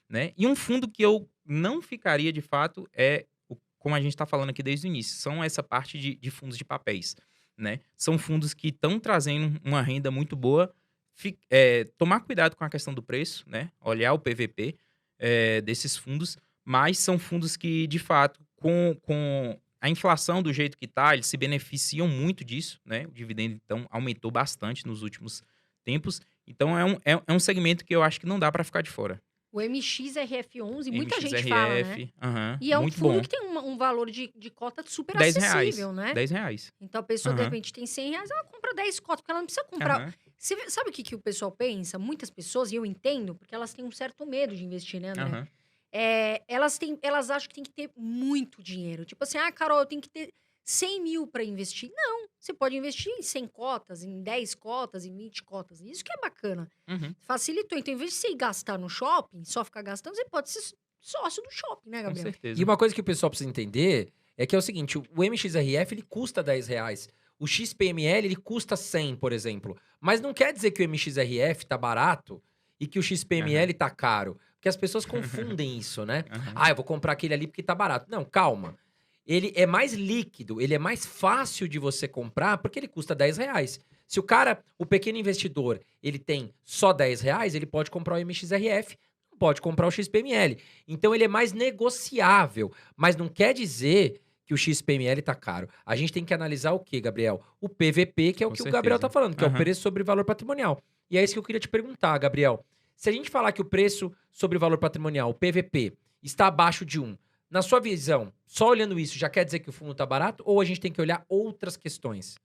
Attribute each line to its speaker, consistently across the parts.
Speaker 1: né? E um fundo que eu não ficaria de fato como a gente está falando aqui desde o início, são essa parte de fundos de papéis, né? São fundos que estão trazendo uma renda muito boa. Tomar cuidado com a questão do preço, né? Olhar o PVP desses fundos, mas são fundos que, de fato, com a inflação do jeito que está, eles se beneficiam muito disso, né? O dividendo, então, aumentou bastante nos últimos tempos. Então, é um segmento que eu acho que não dá para ficar de fora.
Speaker 2: O MXRF11, muita gente fala, né?
Speaker 1: MXRF, aham,
Speaker 2: E é um
Speaker 1: muito
Speaker 2: fundo
Speaker 1: bom.
Speaker 2: que tem um valor de cota super
Speaker 1: R$ 10,
Speaker 2: acessível, né?
Speaker 1: R$ 10.
Speaker 2: Então a pessoa, de
Speaker 1: Aham,
Speaker 2: repente, tem R$ 100, ela compra 10 cotas, porque ela não precisa comprar.
Speaker 1: aham,
Speaker 2: Sabe o que o pessoal pensa? Muitas pessoas, e eu entendo, porque elas têm um certo medo de investir, né, André?
Speaker 1: aham,
Speaker 2: Elas acham que tem que ter muito dinheiro. Tipo assim, Carol, eu tenho que ter 100 mil para investir. Não, você pode investir em 100 cotas, em 10 cotas, em 20 cotas. Isso que é bacana.
Speaker 1: uhum,
Speaker 2: Facilitou. Então, em vez de você ir gastar no shopping, só ficar gastando, você pode ser sócio do shopping, né,
Speaker 1: com
Speaker 2: Gabriel?
Speaker 3: E
Speaker 1: certeza.
Speaker 3: uma coisa que o pessoal precisa entender é que é o seguinte, o MXRF ele custa R$ 10. O XPML ele custa 100, por exemplo. Mas não quer dizer que o MXRF tá barato e que o
Speaker 1: Aham,
Speaker 3: XPML tá caro. Porque as pessoas confundem isso, né?
Speaker 1: aham,
Speaker 3: Ah, eu vou comprar aquele ali porque tá barato. Não, calma. Ele é mais líquido, ele é mais fácil de você comprar porque ele custa R$ 10. Se o pequeno investidor, ele tem só R$ 10, ele pode comprar o MXRF, não pode comprar o XPML. Então ele é mais negociável, mas não quer dizer que o XPML tá caro. A gente tem que analisar o quê, Gabriel? O PVP, que é o
Speaker 1: com
Speaker 3: que o Gabriel tá
Speaker 1: certeza.
Speaker 3: falando, que é o
Speaker 1: Aham.
Speaker 3: preço sobre valor patrimonial. E é isso que eu queria te perguntar, Gabriel. Se a gente falar que o preço sobre valor patrimonial, o PVP, está abaixo de 1, na sua visão, só olhando isso já quer dizer que o fundo tá barato ou a gente tem que olhar outras questões?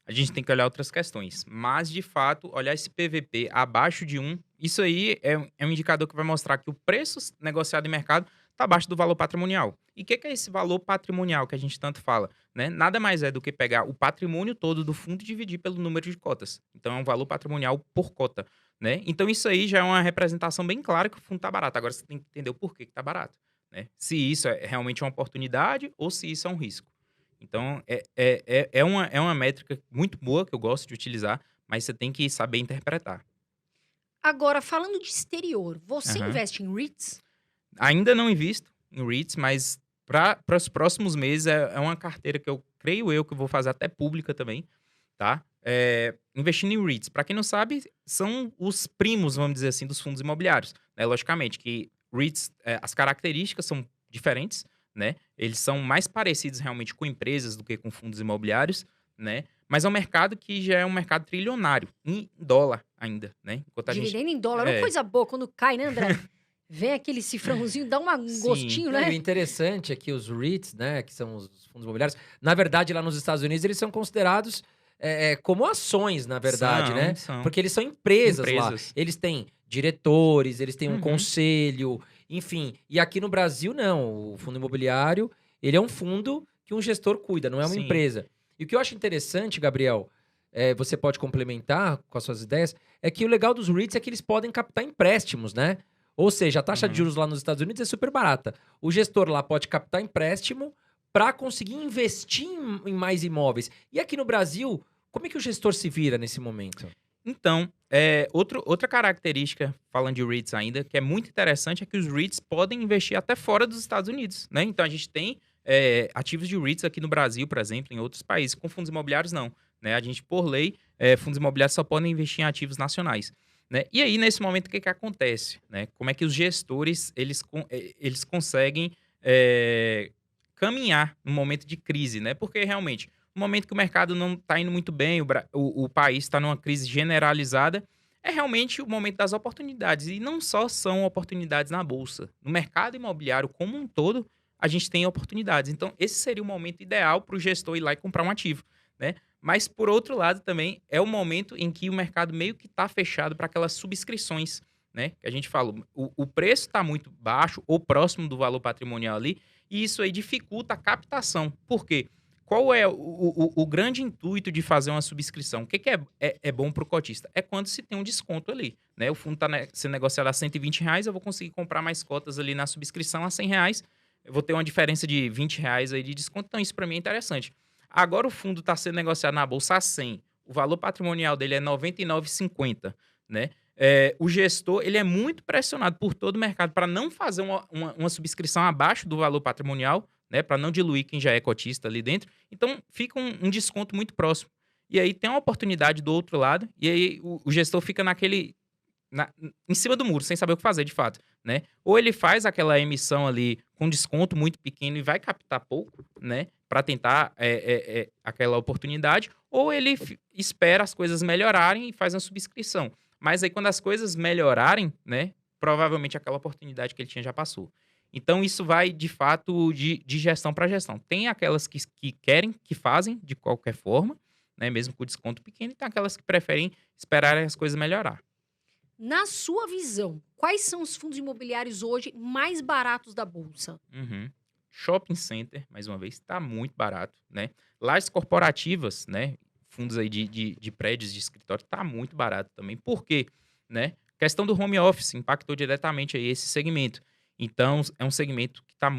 Speaker 1: A gente tem que olhar outras questões. Mas, de fato, olhar esse PVP abaixo de 1, isso aí é um indicador que vai mostrar que o preço negociado em mercado está abaixo do valor patrimonial. E o que é esse valor patrimonial que a gente tanto fala? Né? Nada mais é do que pegar o patrimônio todo do fundo e dividir pelo número de cotas. Então, é um valor patrimonial por cota. Né? Então, isso aí já é uma representação bem clara que o fundo está barato. Agora, você tem que entender o porquê que está barato. Né? Se isso é realmente uma oportunidade ou se isso é um risco. Então, é uma métrica muito boa que eu gosto de utilizar, mas você tem que saber interpretar.
Speaker 2: Agora, falando de exterior, você
Speaker 1: Aham.
Speaker 2: investe em REITs?
Speaker 1: Ainda não invisto em REITs, mas para os próximos meses é uma carteira que eu creio eu que eu vou fazer até pública também, tá? Investindo em REITs, para quem não sabe, são os primos, vamos dizer assim, dos fundos imobiliários. Né? Logicamente que REITs, as características são diferentes, né? Eles são mais parecidos realmente com empresas do que com fundos imobiliários, né? Mas é um mercado que já é um mercado trilionário, em dólar ainda, né? Enquanto a gente.
Speaker 2: Dividendo em dólar, ou
Speaker 1: É,
Speaker 2: coisa boa, quando cai, né, André? Vem aquele cifrãozinho, dá um
Speaker 1: sim.
Speaker 2: gostinho,
Speaker 3: Não, e o
Speaker 2: né?
Speaker 3: interessante é que os REITs, né, que são os fundos imobiliários, na verdade, lá nos Estados Unidos, eles são considerados como ações, na verdade,
Speaker 1: São,
Speaker 3: né?
Speaker 1: são.
Speaker 3: Porque eles são empresas lá.
Speaker 1: Empresas.
Speaker 3: Eles têm diretores, eles têm um
Speaker 1: Uhum.
Speaker 3: conselho, enfim. E aqui no Brasil, não. O fundo imobiliário, ele é um fundo que um gestor cuida, não é uma
Speaker 1: Sim.
Speaker 3: empresa. E o que eu acho interessante, Gabriel, você pode complementar com as suas ideias, é que o legal dos REITs é que eles podem captar empréstimos, né? Ou seja, a taxa de
Speaker 1: Uhum.
Speaker 3: juros lá nos Estados Unidos é super barata. O gestor lá pode captar empréstimo para conseguir investir em mais imóveis. E aqui no Brasil, como é que o gestor se vira nesse momento?
Speaker 1: Então, outra característica, falando de REITs ainda, que é muito interessante, é que os REITs podem investir até fora dos Estados Unidos, né? Então, a gente tem ativos de REITs aqui no Brasil, por exemplo, em outros países. Com fundos imobiliários, não. Né? A gente, por lei, fundos imobiliários só podem investir em ativos nacionais. Né? E aí, nesse momento, o que acontece? Né? Como é que os gestores eles conseguem caminhar no momento de crise? Né? Porque, realmente, no momento que o mercado não está indo muito bem, o país está numa crise generalizada, é realmente o momento das oportunidades. E não só são oportunidades na bolsa. No mercado imobiliário como um todo, a gente tem oportunidades. Então, esse seria o momento ideal para o gestor ir lá e comprar um ativo. Né? Mas, por outro lado, também é o momento em que o mercado meio que está fechado para aquelas subscrições. Né? Que a gente fala, o preço está muito baixo ou próximo do valor patrimonial ali, e isso aí dificulta a captação. Por quê? Qual é o grande intuito de fazer uma subscrição? O que é bom para o cotista? É quando se tem um desconto ali. Né? O fundo está sendo negociado a R$ 120, eu vou conseguir comprar mais cotas ali na subscrição a R$ 100, eu vou ter uma diferença de R$ 20 aí de desconto, então isso para mim é interessante. Agora o fundo está sendo negociado na bolsa a 100, o valor patrimonial dele é 99,50, né? o gestor ele é muito pressionado por todo o mercado para não fazer uma subscrição abaixo do valor patrimonial, né, para não diluir quem já é cotista ali dentro. Então, fica um desconto muito próximo. E aí tem uma oportunidade do outro lado, e aí o gestor fica em cima do muro, sem saber o que fazer de fato, né? Ou ele faz aquela emissão ali com desconto muito pequeno e vai captar pouco, né? Para tentar aquela oportunidade, ou ele espera as coisas melhorarem e faz uma subscrição. Mas aí quando as coisas melhorarem, né? Provavelmente aquela oportunidade que ele tinha já passou. Então isso vai de fato de gestão para gestão. Tem aquelas que querem, que fazem de qualquer forma, né? Mesmo com desconto pequeno, e tem aquelas que preferem esperar as coisas melhorar.
Speaker 2: Na sua visão, quais são os fundos imobiliários hoje mais baratos da bolsa?
Speaker 1: Uhum. Shopping center, mais uma vez, está muito barato, né? Lajes corporativas, né? Fundos aí de prédios de escritório, está muito barato também. Por quê? Né? Questão do home office impactou diretamente aí esse segmento. Então, é um segmento que está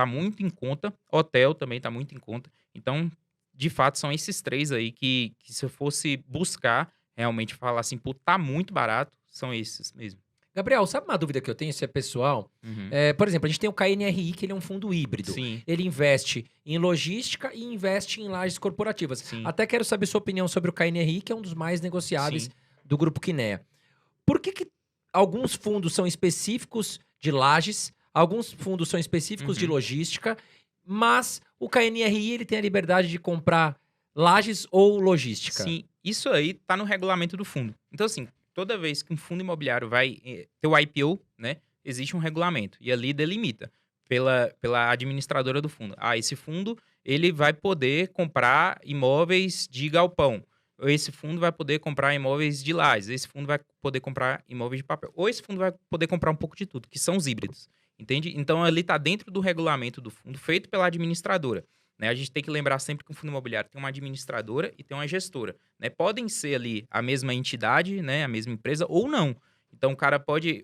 Speaker 1: muito em conta. Hotel também está muito em conta. Então, de fato, são esses três aí que se eu fosse buscar, realmente falar assim, pô, tá muito barato, são esses mesmo.
Speaker 3: Gabriel, sabe uma dúvida que eu tenho, isso é pessoal?
Speaker 1: Uhum.
Speaker 3: Por exemplo, a gente tem o KNRI, que ele é um fundo híbrido.
Speaker 1: Sim,
Speaker 3: Ele investe em logística e investe em lajes corporativas.
Speaker 1: sim.
Speaker 3: Até quero saber sua opinião sobre o KNRI, que é um dos mais negociáveis
Speaker 1: Sim.
Speaker 3: do Grupo Kinea. Por que alguns fundos são específicos de lajes, alguns fundos são específicos de
Speaker 1: Uhum.
Speaker 3: logística, mas o KNRI ele tem a liberdade de comprar lajes ou logística?
Speaker 1: Sim, isso aí tá no regulamento do fundo. Então, assim, toda vez que um fundo imobiliário vai ter o IPO, né, existe um regulamento. E ali delimita pela administradora do fundo. Ah, esse fundo ele vai poder comprar imóveis de galpão. Ou esse fundo vai poder comprar imóveis de lajes. Esse fundo vai poder comprar imóveis de papel. Ou esse fundo vai poder comprar um pouco de tudo, que são os híbridos. Entende? Então, ali tá dentro do regulamento do fundo, feito pela administradora. Né? A gente tem que lembrar sempre que um fundo imobiliário tem uma administradora e tem uma gestora. Né? Podem ser ali a mesma entidade, né? A mesma empresa, ou não. Então, o cara pode...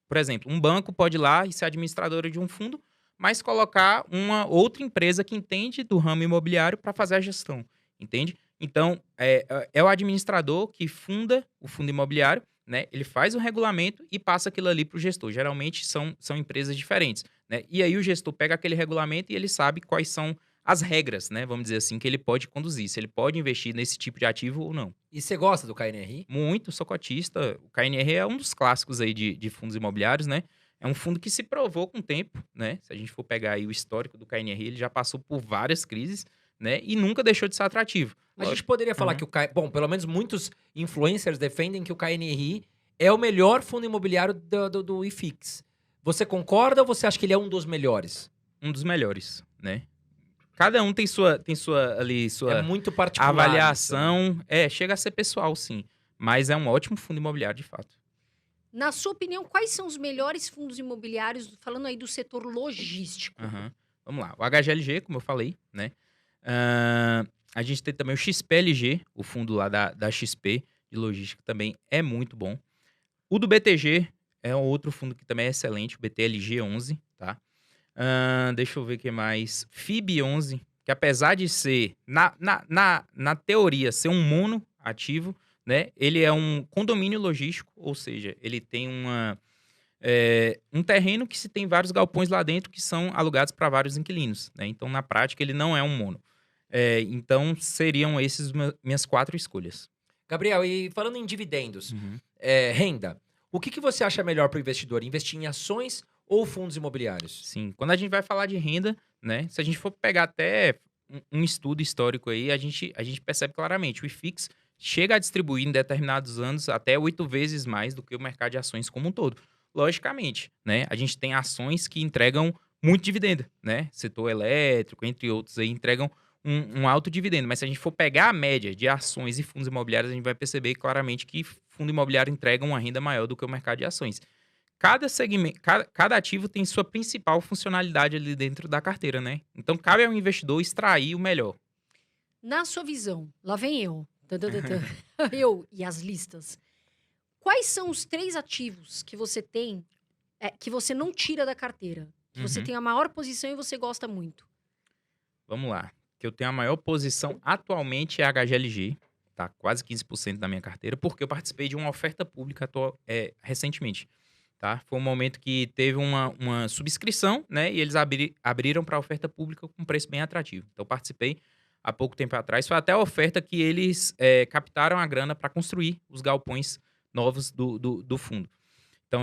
Speaker 1: por exemplo, um banco pode ir lá e ser administradora de um fundo, mas colocar uma outra empresa que entende do ramo imobiliário para fazer a gestão. Entende? Então, é o administrador que funda o fundo imobiliário, né? Ele faz o regulamento e passa aquilo ali para o gestor. Geralmente são empresas diferentes. Né? E aí o gestor pega aquele regulamento e ele sabe quais são as regras, né? Vamos dizer assim, que ele pode conduzir. Se ele pode investir nesse tipo de ativo ou não.
Speaker 3: E você gosta do KNRI?
Speaker 1: Muito, sou cotista. O KNR é um dos clássicos aí de fundos imobiliários, né? É um fundo que se provou com o tempo, né? Se a gente for pegar aí o histórico do KNR, ele já passou por várias crises, né? E nunca deixou de ser atrativo.
Speaker 3: A gente poderia falar
Speaker 1: Uhum.
Speaker 3: que Bom, pelo menos muitos influencers defendem que o KNRI é o melhor fundo imobiliário do IFIX. Você concorda ou você acha que ele é um dos melhores?
Speaker 1: Um dos melhores, né? Cada um tem sua
Speaker 3: É muito particular.
Speaker 1: avaliação. Chega a ser pessoal, sim. Mas é um ótimo fundo imobiliário, de fato.
Speaker 2: Na sua opinião, quais são os melhores fundos imobiliários, falando aí do setor logístico?
Speaker 1: Aham. Vamos lá. O HGLG, como eu falei, né? A gente tem também o XPLG, o fundo lá da XP de logística também é muito bom. O do BTG é um outro fundo que também é excelente, o BTLG11, tá? Deixa eu ver o que mais. FIB11, que apesar de ser, na teoria, ser um mono ativo, né? Ele é um condomínio logístico, ou seja, ele tem um terreno que se tem vários galpões lá dentro que são alugados para vários inquilinos, né? Então, na prática, ele não é um mono. Então, seriam esses minhas 4 escolhas.
Speaker 3: Gabriel, e falando em dividendos,
Speaker 1: Uhum.
Speaker 3: renda, o que você acha melhor para o investidor? Investir em ações ou fundos imobiliários?
Speaker 1: Sim, quando a gente vai falar de renda, né? Se a gente for pegar até um estudo histórico aí, a gente percebe claramente, o IFIX chega a distribuir em determinados anos até 8 vezes mais do que o mercado de ações como um todo. Logicamente, né? A gente tem ações que entregam muito dividendo, né? Setor elétrico, entre outros aí, entregam um alto dividendo. Mas se a gente for pegar a média de ações e fundos imobiliários, a gente vai perceber claramente que fundo imobiliário entrega uma renda maior do que o mercado de ações. Cada segmento, cada ativo tem sua principal funcionalidade ali dentro da carteira, né? Então, cabe ao investidor extrair o melhor.
Speaker 2: Na sua visão, lá vem eu. Eu e as listas. Quais são os 3 ativos que você tem, que você não tira da carteira? Que você
Speaker 1: Uhum.
Speaker 2: tem a maior posição e você gosta muito?
Speaker 1: Vamos lá. Que eu tenho a maior posição atualmente é a HGLG, tá quase 15% da minha carteira, porque eu participei de uma oferta pública recentemente, tá? Foi um momento que teve uma subscrição, né? E eles abriram para oferta pública com um preço bem atrativo. Então, eu participei há pouco tempo atrás. Foi até a oferta que eles captaram a grana para construir os galpões novos do fundo.